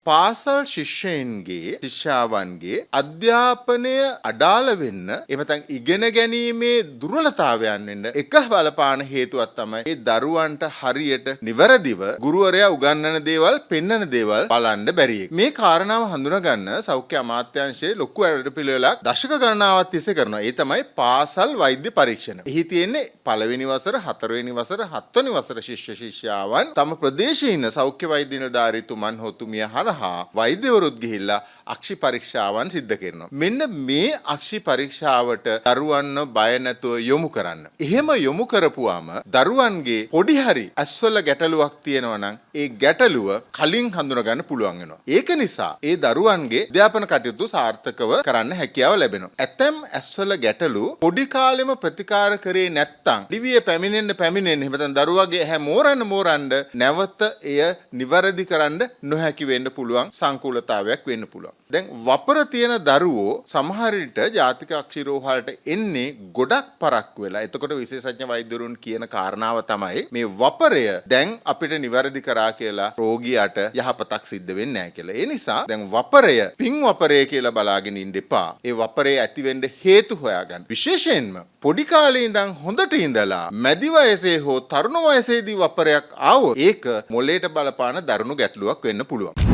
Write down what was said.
පාසල් ශිෂ්‍යයන්ගේ ශිෂ්‍යාවන්ගේ අධ්‍යාපනය අඩාල වෙන්න එමෙතන් ඉගෙන ගැනීමේ දුර්වලතාවයන් වෙන්න එක බලපාන හේතුවක් තමයි මේ දරුවන්ට හරියට නිවැරදිව ගුරුවරයා උගන්වන දේවල් පෙන්වන දේවල් බලන්න බැරි එක. මේ කාරණාව හඳුනා ගන්න සෞඛ්‍ය අමාත්‍යාංශයේ ලොකු වැඩපිළිවෙලක් දශක ගණනාවක් තිස්සේ කරනවා. ඒ තමයි පාසල් වෛද්‍ය පරීක්ෂණ. එහි තියෙන්නේ පළවෙනි වසර, හතරවෙනි වසර, හත්වෙනි වසර ශිෂ්‍ය ශිෂ්‍යාවන් තම ප්‍රදේශයේ ඉන්න සෞඛ්‍ය වෛද්‍ය නිලධාරීතුමන් හොතුමිය වෛද්‍යවරුත් ගිහිල්ලා අක්ෂි පරීක්ෂාවන් සිද්ධ කරනවා. මෙන්න මේ අක්ෂි පරීක්ෂාවට දරුවන්ව බය නැතුව යොමු කරන්න. එහෙම යොමු කරපුවාම දරුවන්ගේ පොඩි හරි ඇස්වල ගැටලුවක් තියෙනවා නම් ඒ ගැටලුව කලින් හඳුනා ගන්න පුළුවන් වෙනවා. ඒක නිසා ඒ දරුවන්ගේ අධ්‍යාපන කටයුතු සාර්ථකව කරන්න හැකියාව ලැබෙනවා. ඇතැම් ඇස්වල ගැටලු පොඩි කාලෙම ප්‍රතිකාර කරේ නැත්තම් දිවිය පැමිණෙන්න එහෙම දරුවගේ ඇහැ මෝරන්න නැවත එය නිවැරදි කරන්න නොහැකි වෙන්න පුළුවන් සංකූලතාවයක් වෙන්න පුළුවන්. දැන් වපර තියෙන දරුවෝ සමහර විට ජාතික අක්ෂිරෝහලට එන්නේ ගොඩක් පරක් වෙලා. එතකොට විශේෂඥ වෛද්‍යවරුන් කියන කාරණාව තමයි මේ වපරය දැන් අපිට නිවැරදි කරා කියලා රෝගියාට යහපතක් සිද්ධ වෙන්නේ නැහැ කියලා. ඒ නිසා දැන් වපරය පින් වපරය කියලා බලාගෙන ඉන්න එපා. ඒ වපරේ ඇති වෙන්න හේතු හොයාගන්න. විශේෂයෙන්ම පොඩි කාලේ ඉඳන් හොඳට ඉඳලා මැදි වයසේ හෝ තරුණ වයසේදී වපරයක් ආවොත් ඒක මොළයට බලපාන දරුණු ගැටලුවක් වෙන්න පුළුවන්.